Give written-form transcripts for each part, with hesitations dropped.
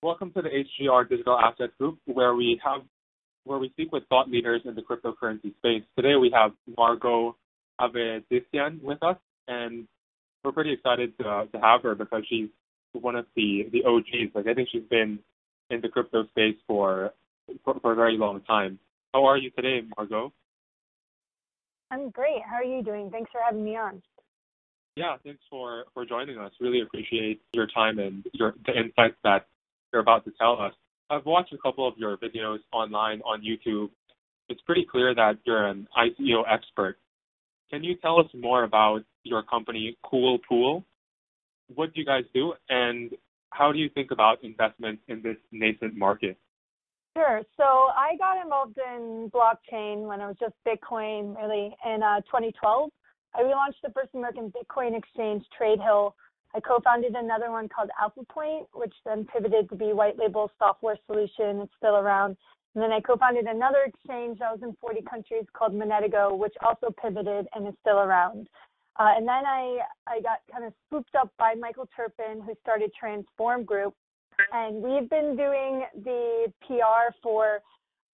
Welcome to the HGR Digital Asset Group, where we speak with thought leaders in the cryptocurrency space. Today we have Margaux Avedisian with us, and we're pretty excited to have her because she's one of the OGs. Like, I think she's been in the crypto space for a very long time. How are you today, Margaux? I'm great. How are you doing? Thanks for having me on. Yeah, thanks for joining us. Really appreciate your time and the insights that you're about to tell us. I've watched a couple of your videos online on YouTube. It's pretty clear that you're an ICO expert. Can you tell us more about your company, CooLPool? What do you guys do, and how do you think about investment in this nascent market? Sure. So I got involved in blockchain when it was just Bitcoin, really, in 2012. I relaunched the first American Bitcoin exchange, Tradehill. I co-founded another one called Alphapoint, which then pivoted to be white label software solution. It's still around. And then I co-founded another exchange that was in 40 countries called MonetaGo, which also pivoted and is still around. And then I got kind of swooped up by Michael Turpin, who started Transform Group. And we've been doing the PR for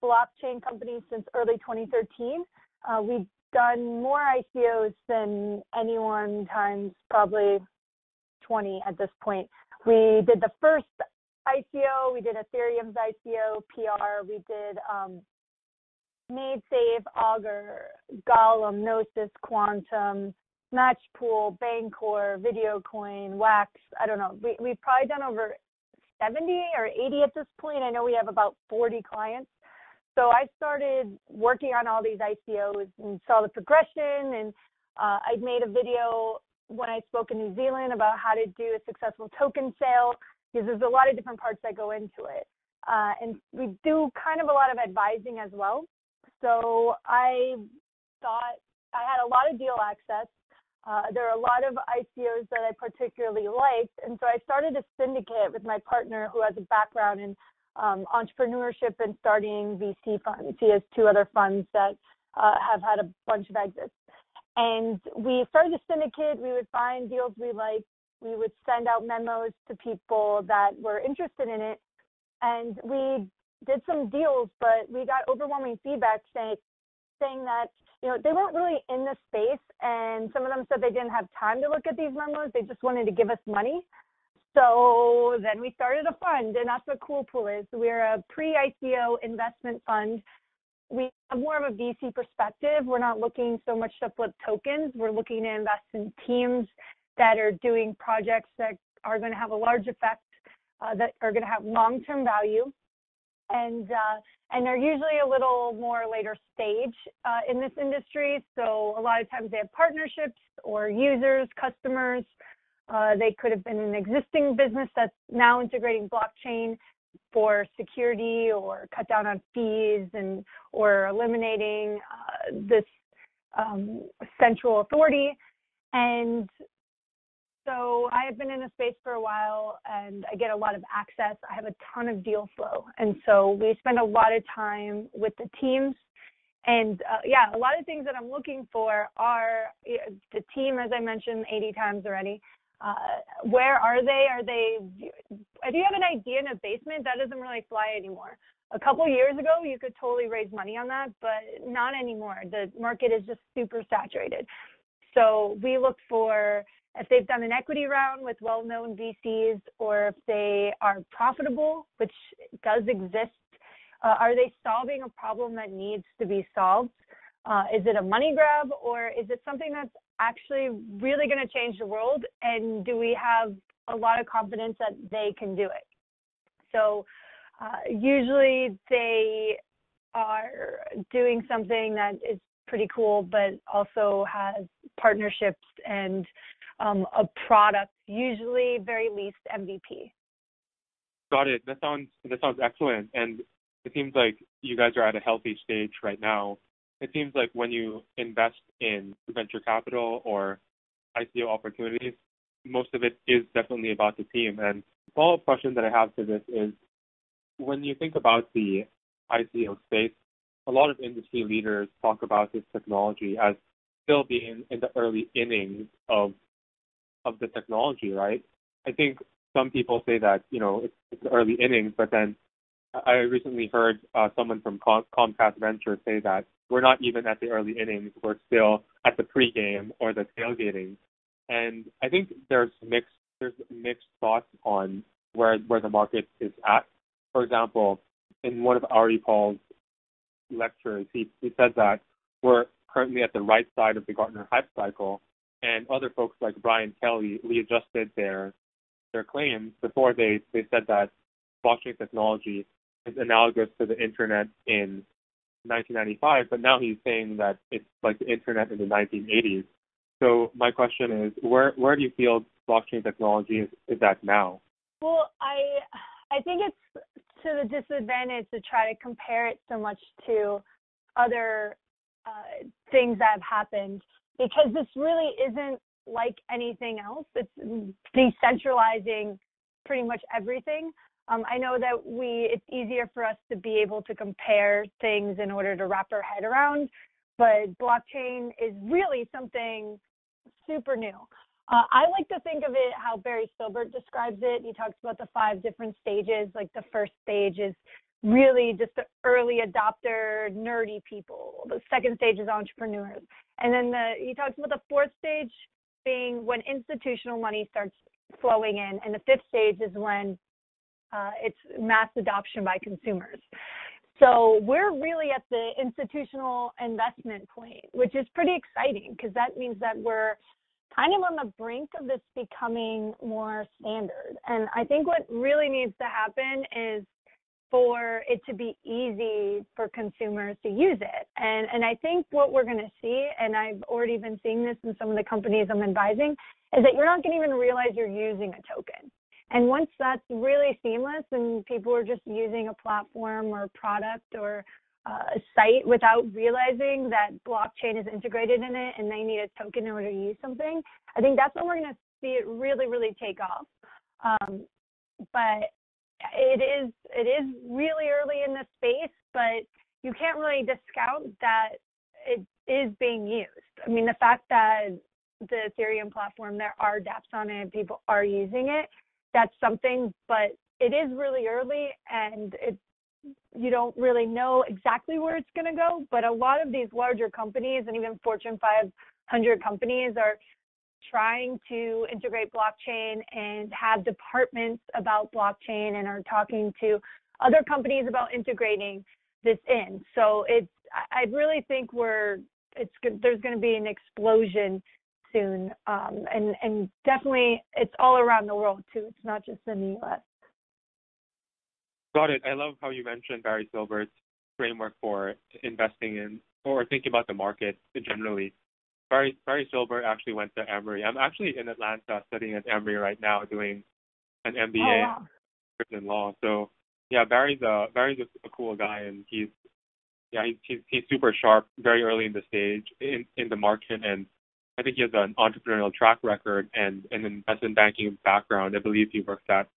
blockchain companies since early 2013. We've done more ICOs than anyone times probably 20 at this point. We did the first ICO, we did Ethereum's ICO, PR, we did MadeSafe, Augur, Golem, Gnosis, Quantum, Matchpool, Bancor, VideoCoin, Wax. I don't know. We've probably done over 70 or 80 at this point. I know we have about 40 clients. So I started working on all these ICOs and saw the progression, and I'd made a video when I spoke in New Zealand about how to do a successful token sale, because there's a lot of different parts that go into it. And we do kind of a lot of advising as well. So I thought I had a lot of deal access. There are a lot of ICOs that I particularly liked. And so I started a syndicate with my partner who has a background in entrepreneurship and starting VC funds. He has two other funds that have had a bunch of exits. And we started a syndicate. We would find deals we liked. We would send out memos to people that were interested in it. And we did some deals, but we got overwhelming feedback saying that, they weren't really in the space. And some of them said they didn't have time to look at these memos. They just wanted to give us money. So then we started a fund, and that's what CooLPool is. We're a pre-ICO investment fund. We have more of a VC perspective. We're not looking so much to flip tokens. We're looking to invest in teams that are doing projects that are going to have a large effect, that are going to have long-term value, and they're usually a little more later stage in this industry. So a lot of times they have partnerships or users, customers. They could have been an existing business that's now integrating blockchain for security or cut down on fees or eliminating this central authority. And so I have been in the space for a while, and I get a lot of access. I have a ton of deal flow. And so we spend a lot of time with the teams. And a lot of things that I'm looking for are the team, as I mentioned 80 times already. Where are they? If you have an idea in a basement, that doesn't really fly anymore. A couple years ago, you could totally raise money on that, but not anymore. The market is just super saturated. So we look for if they've done an equity round with well-known VCs, or if they are profitable, which does exist. Are they solving a problem that needs to be solved? Is it a money grab, or is it something that's actually really going to change the world? And do we have a lot of confidence that they can do it? So usually they are doing something that is pretty cool, but also has partnerships and a product, usually very least MVP. Got it. That sounds excellent. And it seems like you guys are at a healthy stage right now. It seems like when you invest in venture capital or ICO opportunities, most of it is definitely about the team. And the follow-up question that I have to this is, when you think about the ICO space, a lot of industry leaders talk about this technology as still being in the early innings of the technology, right? I think some people say that, it's early innings, but then I recently heard someone from Comcast Ventures say that we're not even at the early innings. We're still at the pregame or the tailgating. And I think there's mixed thoughts on where the market is at. For example, in one of Ari Paul's lectures, he said that we're currently at the right side of the Gartner hype cycle, and other folks like Brian Kelly readjusted their claims before they said that blockchain technology is analogous to the internet in 1995, but now he's saying that it's like the internet in the 1980s. So my question is, where do you feel blockchain technology is at now? Well, I think it's to the disadvantage to try to compare it so much to other things that have happened, because this really isn't like anything else. It's decentralizing pretty much everything. I know that it's easier for us to be able to compare things in order to wrap our head around, but blockchain is really something super new. I like to think of it how Barry Silbert describes it. He talks about the 5 different stages. Like the first stage is really just the early adopter, nerdy people. The second stage is entrepreneurs. And then he talks about the 4th stage being when institutional money starts flowing in. And the 5th stage is when it's mass adoption by consumers. So we're really at the institutional investment point, which is pretty exciting because that means that we're kind of on the brink of this becoming more standard. And I think what really needs to happen is for it to be easy for consumers to use it. And I think what we're going to see, and I've already been seeing this in some of the companies I'm advising, is that you're not going to even realize you're using a token. And once that's really seamless and people are just using a platform or a product or a site without realizing that blockchain is integrated in it and they need a token in order to use something, I think that's when we're going to see it really, really take off. But it is really early in the space, but you can't really discount that it is being used. I mean, the fact that the Ethereum platform, there are dApps on it, people are using it, that's something, but it is really early and you don't really know exactly where it's going to go, but a lot of these larger companies and even Fortune 500 companies are trying to integrate blockchain and have departments about blockchain and are talking to other companies about integrating this in. So I really think there's going to be an explosion soon, and definitely it's all around the world too. It's not just in the U.S. Got it. I love how you mentioned Barry Silbert's framework for investing in or thinking about the market generally. Barry Silbert actually went to Emory. I'm actually in Atlanta studying at Emory right now doing an MBA in law. So yeah, Barry's a cool guy, and he's super sharp very early in the stage in the market, and I think he has an entrepreneurial track record and an investment banking background. I believe he worked at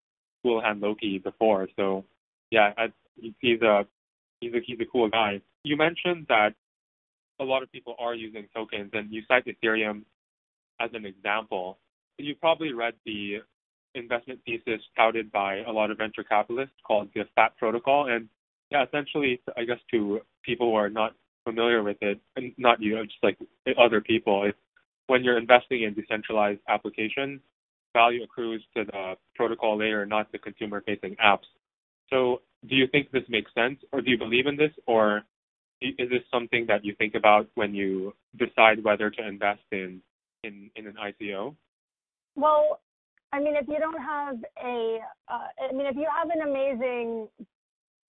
Cool and Loki before. So yeah, he's a cool guy. You mentioned that a lot of people are using tokens, and you cite Ethereum as an example. You probably read the investment thesis touted by a lot of venture capitalists called the FAT protocol. And yeah, essentially, I guess to people who are not familiar with it, and not you, just like other people, it's when you're investing in decentralized applications, value accrues to the protocol layer, not the consumer-facing apps. So do you think this makes sense, or do you believe in this, or is this something that you think about when you decide whether to invest in an ICO? Well, I mean, if you don't have if you have an amazing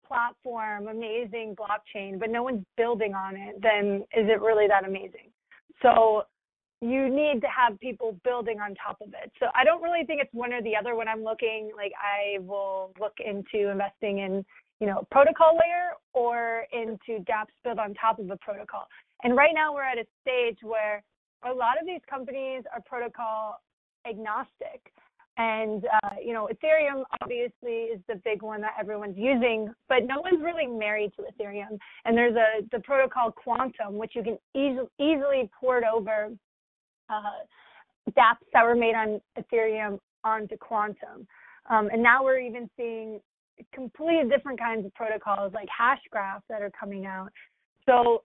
platform, amazing blockchain, but no one's building on it, then is it really that amazing? So you need to have people building on top of it. So I don't really think it's one or the other. When I'm looking, like, I will look into investing in, protocol layer or into dApps built on top of a protocol. And right now we're at a stage where a lot of these companies are protocol agnostic. And, Ethereum obviously is the big one that everyone's using, but no one's really married to Ethereum. And there's the protocol Quantum, which you can easily port over dApps that were made on Ethereum onto Quantum. And now we're even seeing completely different kinds of protocols like hash graphs that are coming out. So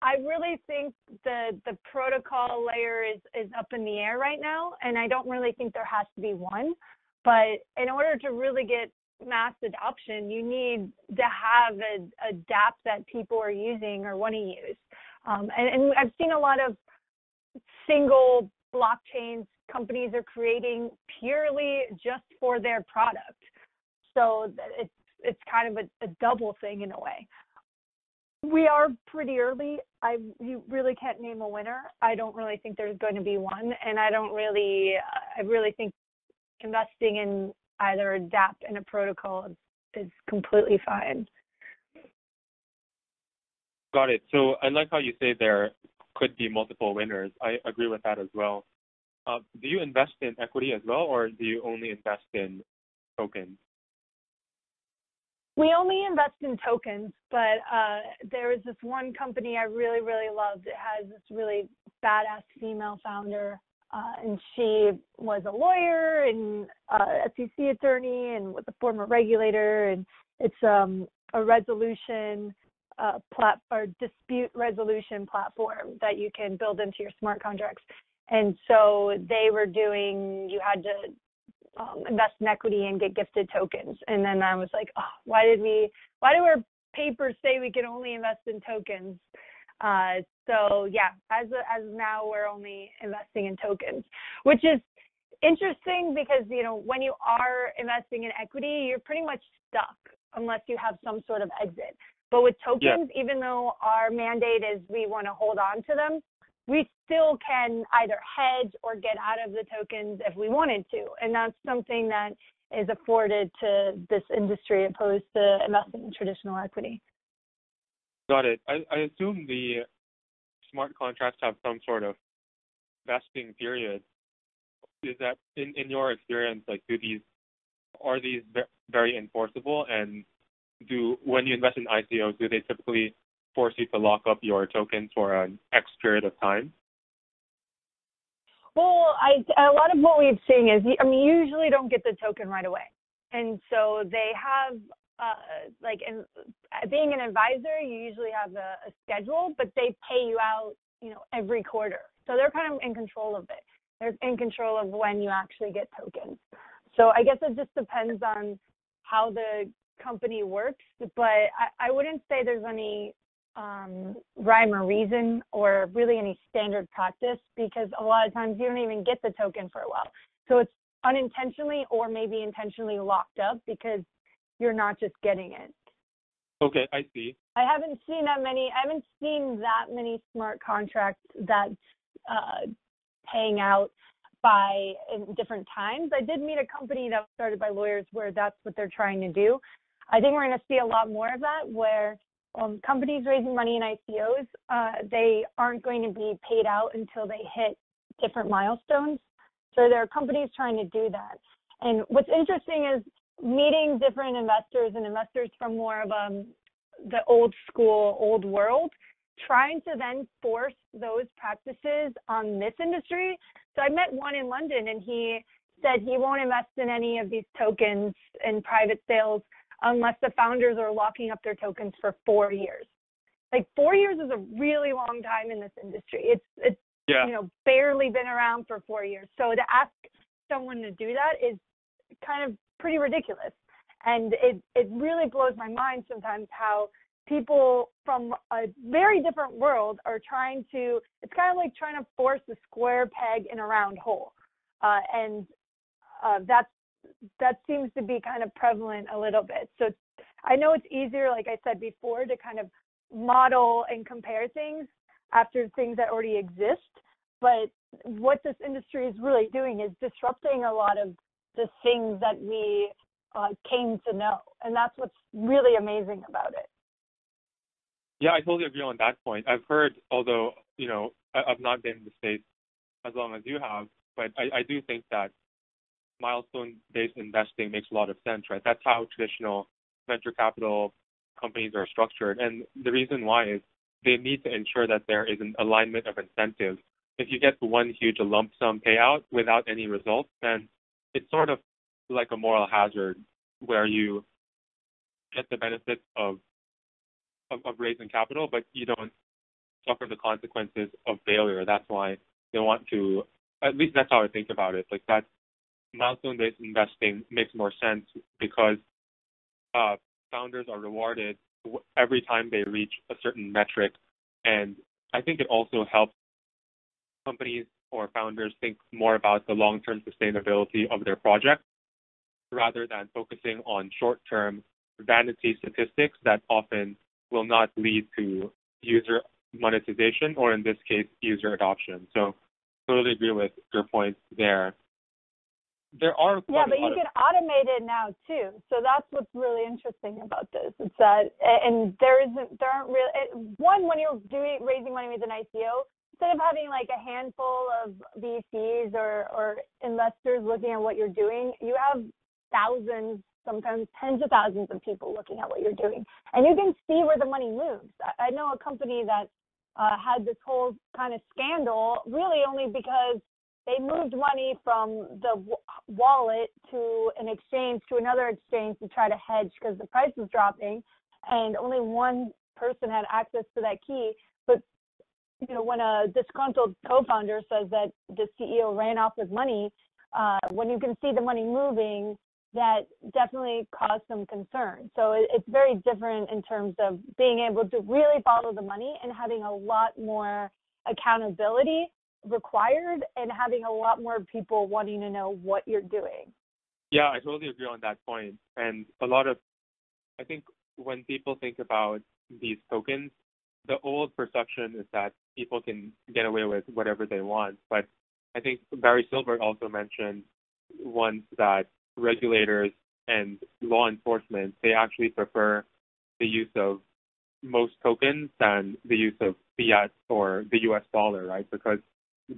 I really think the protocol layer is up in the air right now, and I don't really think there has to be one. But in order to really get mass adoption, you need to have a dApp that people are using or want to use. And I've seen a lot of single blockchains companies are creating purely just for their product. So it's kind of a double thing in a way. We are pretty early. You really can't name a winner. I don't really think there's going to be one, and I really think investing in either a dApp and a protocol is completely fine. Got it. So I like how you say there could be multiple winners. I agree with that as well. Do you invest in equity as well, or do you only invest in tokens? We only invest in tokens, but there is this one company I really, really loved. It has this really badass female founder, and she was a lawyer and SEC attorney and was a former regulator, and it's a resolution or dispute resolution platform that you can build into your smart contracts. And so they were you had to invest in equity and get gifted tokens. And then I was like, oh, why do our papers say we can only invest in tokens? So yeah, as now we're only investing in tokens, which is interesting because, when you are investing in equity, you're pretty much stuck unless you have some sort of exit. But with tokens, even though our mandate is we want to hold on to them, we still can either hedge or get out of the tokens if we wanted to. And that's something that is afforded to this industry opposed to investing in traditional equity. Got it. I assume the smart contracts have some sort of vesting period. Is that, in your experience, like, are these very enforceable? And when you invest in ICOs, do they typically force you to lock up your tokens for an X period of time? Well, a lot of what we've seen is, you usually don't get the token right away. And so they have, being an advisor, you usually have a schedule, but they pay you out, every quarter. So they're kind of in control of it. They're in control of when you actually get tokens. So I guess it just depends on how the company works, but I wouldn't say there's any rhyme or reason or really any standard practice, because a lot of times you don't even get the token for a while. So it's unintentionally or maybe intentionally locked up because you're not just getting it. Okay, I see. I haven't seen that many smart contracts that's paying out in different times. I did meet a company that was started by lawyers where that's what they're trying to do. I think we're going to see a lot more of that, where companies raising money in ICOs, they aren't going to be paid out until they hit different milestones. So there are companies trying to do that. And what's interesting is meeting different investors and investors from more of the old school, old world, trying to then force those practices on this industry. So I met one in London, and he said he won't invest in any of these tokens in private sales unless the founders are locking up their tokens for 4 years. Like, 4 years is a really long time in this industry. It's barely been around for 4 years. So to ask someone to do that is kind of pretty ridiculous. And it really blows my mind sometimes how people from a very different world are it's kind of like trying to force a square peg in a round hole. That seems to be kind of prevalent a little bit. So I know it's easier, like I said before, to kind of model and compare things after things that already exist. But what this industry is really doing is disrupting a lot of the things that we came to know. And that's what's really amazing about it. Yeah, I totally agree on that point. I've heard, although, I've not been in the States as long as you have, but I do think that milestone-based investing makes a lot of sense, right? That's how traditional venture capital companies are structured. And the reason why is they need to ensure that there is an alignment of incentives. If you get one huge lump sum payout without any results, then it sort of like a moral hazard where you get the benefits of raising capital, but you don't suffer the consequences of failure. That's why they want to, at least that's how I think about it. Like that milestone-based investing makes more sense because founders are rewarded every time they reach a certain metric. And I think it also helps companies or founders think more about the long-term sustainability of their project rather than focusing on short-term vanity statistics that often will not lead to user monetization or, in this case, user adoption. So totally agree with your point there. There are but you can automate it now too. So that's what's really interesting about this. It's that, and there aren't really when you're raising money with an ICO, instead of having like a handful of VCs or investors looking at what you're doing, you have thousands, sometimes tens of thousands of people looking at what you're doing, and you can see where the money moves. I know a company that had this whole kind of scandal really only because they moved money from the wallet to an exchange to another exchange to try to hedge because the price was dropping, and only one person had access to that key. But when a disgruntled co-founder says that the CEO ran off with money, when you can see the money moving, that definitely caused some concern. So it's very different in terms of being able to really follow the money and having a lot more accountability required and having a lot more people wanting to know what you're doing. Yeah, I totally agree on that point. And I think when people think about these tokens, the old perception is that people can get away with whatever they want. But I think Barry Silbert also mentioned once that regulators and law enforcement, they actually prefer the use of most tokens than the use of fiat or the US dollar, right? Because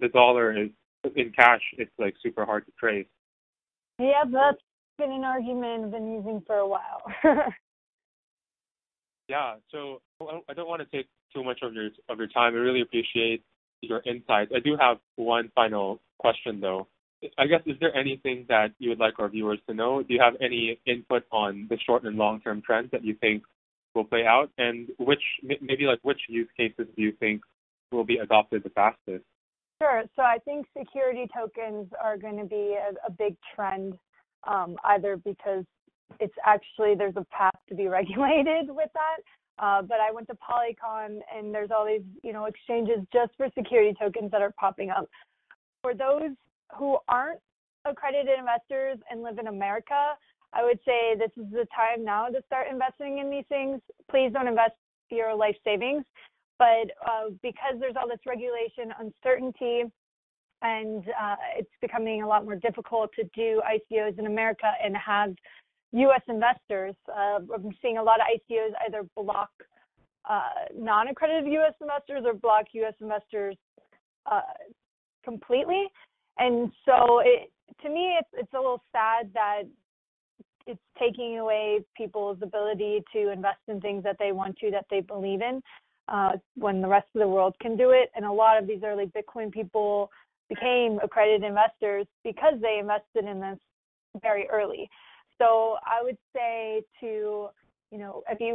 the dollar is in cash, it's like super hard to trace. Yeah, that's been an argument I've been using for a while. Yeah, so I don't want to take too much of your time. I really appreciate your insights. I do have one final question though. I guess, is there anything that you would like our viewers to know? Do you have any input on the short and long-term trends that you think will play out? And which use cases do you think will be adopted the fastest? Sure. So I think security tokens are going to be a big trend, either because there's a path to be regulated with that. But I went to Polycon and there's all these, exchanges just for security tokens that are popping up. For those who aren't accredited investors and live in America, I would say this is the time now to start investing in these things. Please don't invest your life savings. But because there's all this regulation uncertainty and it's becoming a lot more difficult to do ICOs in America and have U.S. investors, I'm seeing a lot of ICOs either block non-accredited U.S. investors or block U.S. investors completely. And so to me, it's a little sad that it's taking away people's ability to invest in things that they want to, that they believe in, when the rest of the world can do it. And a lot of these early Bitcoin people became accredited investors because they invested in this very early. So I would say if you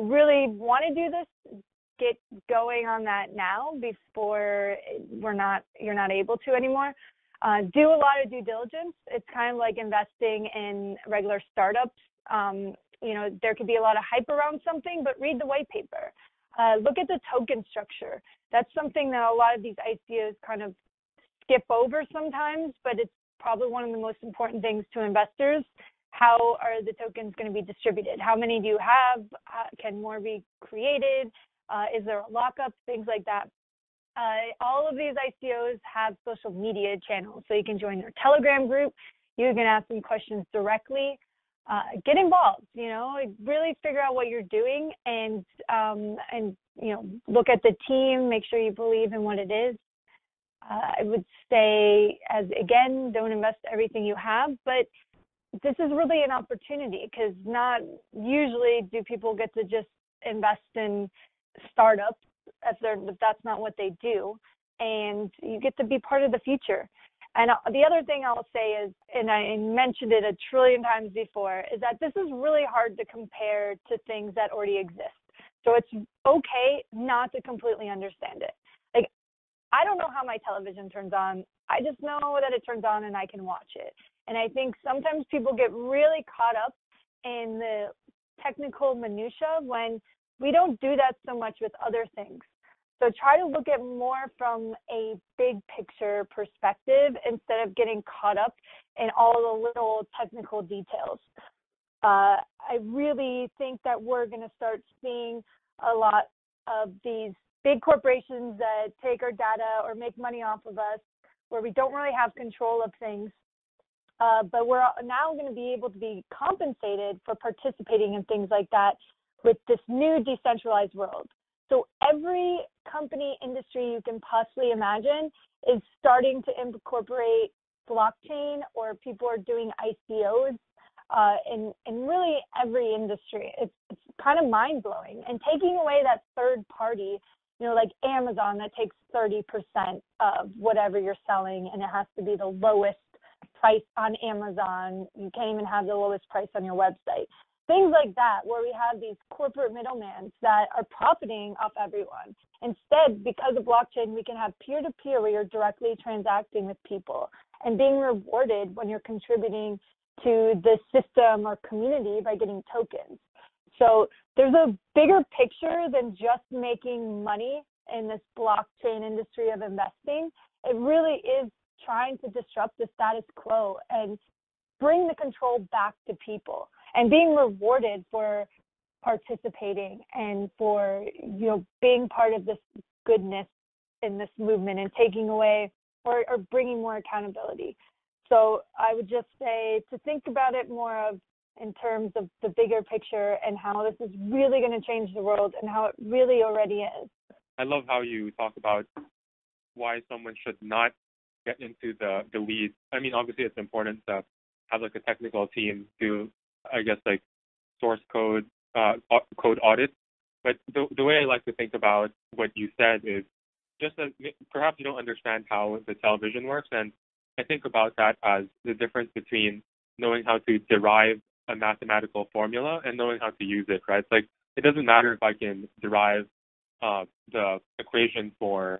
really want to do this, get going on that now before you're not able to anymore. Do a lot of due diligence. It's kind of like investing in regular startups. There could be a lot of hype around something, but read the white paper. Look at the token structure. That's something that a lot of these ICOs kind of skip over sometimes, but it's probably one of the most important things to investors. How are the tokens going to be distributed? How many do you have? Can more be created? Is there a lockup? Things like that. All of these ICOs have social media channels, so you can join their Telegram group. You can ask them questions directly. Get involved. Really figure out what you're doing, and look at the team. Make sure you believe in what it is. I would say, again, don't invest everything you have, but this is really an opportunity because not usually do people get to just invest in startups if that's not what they do, and you get to be part of the future. And the other thing I'll say is, and I mentioned it a trillion times before, is that this is really hard to compare to things that already exist. So it's okay not to completely understand it. Like, I don't know how my television turns on. I just know that it turns on and I can watch it. And I think sometimes people get really caught up in the technical minutia when we don't do that so much with other things. So try to look at more from a big picture perspective instead of getting caught up in all the little technical details. I really think that we're going to start seeing a lot of these big corporations that take our data or make money off of us where we don't really have control of things. But we're now going to be able to be compensated for participating in things like that with this new decentralized world. So every company, industry you can possibly imagine is starting to incorporate blockchain, or people are doing ICOs in really every industry. It's kind of mind-blowing. And taking away that third party, like Amazon that takes 30% of whatever you're selling, and it has to be the lowest price on Amazon. You can't even have the lowest price on your website. Things like that, where we have these corporate middlemen that are profiting off everyone. Instead, because of blockchain, we can have peer-to-peer where you're directly transacting with people and being rewarded when you're contributing to the system or community by getting tokens. So there's a bigger picture than just making money in this blockchain industry of investing. It really is trying to disrupt the status quo and bring the control back to people and being rewarded for participating and for, being part of this goodness in this movement and taking away or bringing more accountability. So I would just say to think about it more of in terms of the bigger picture and how this is really going to change the world and how it really already is. I love how you talk about why someone should not get into the weeds. I mean, obviously it's important to have like a technical team do, I guess, like source code audits. But the way I like to think about what you said is just that perhaps you don't understand how the television works. And I think about that as the difference between knowing how to derive a mathematical formula and knowing how to use it, right? Like, it doesn't matter if I can derive the equation for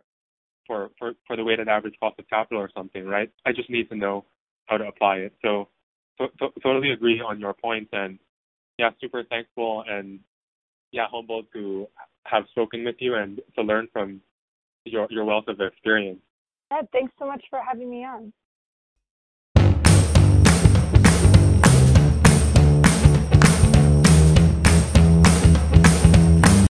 the weighted average cost of capital or something, right? I just need to know how to apply it. So totally agree on your point, and super thankful and humbled to have spoken with you and to learn from your wealth of experience. Yeah, thanks so much for having me on.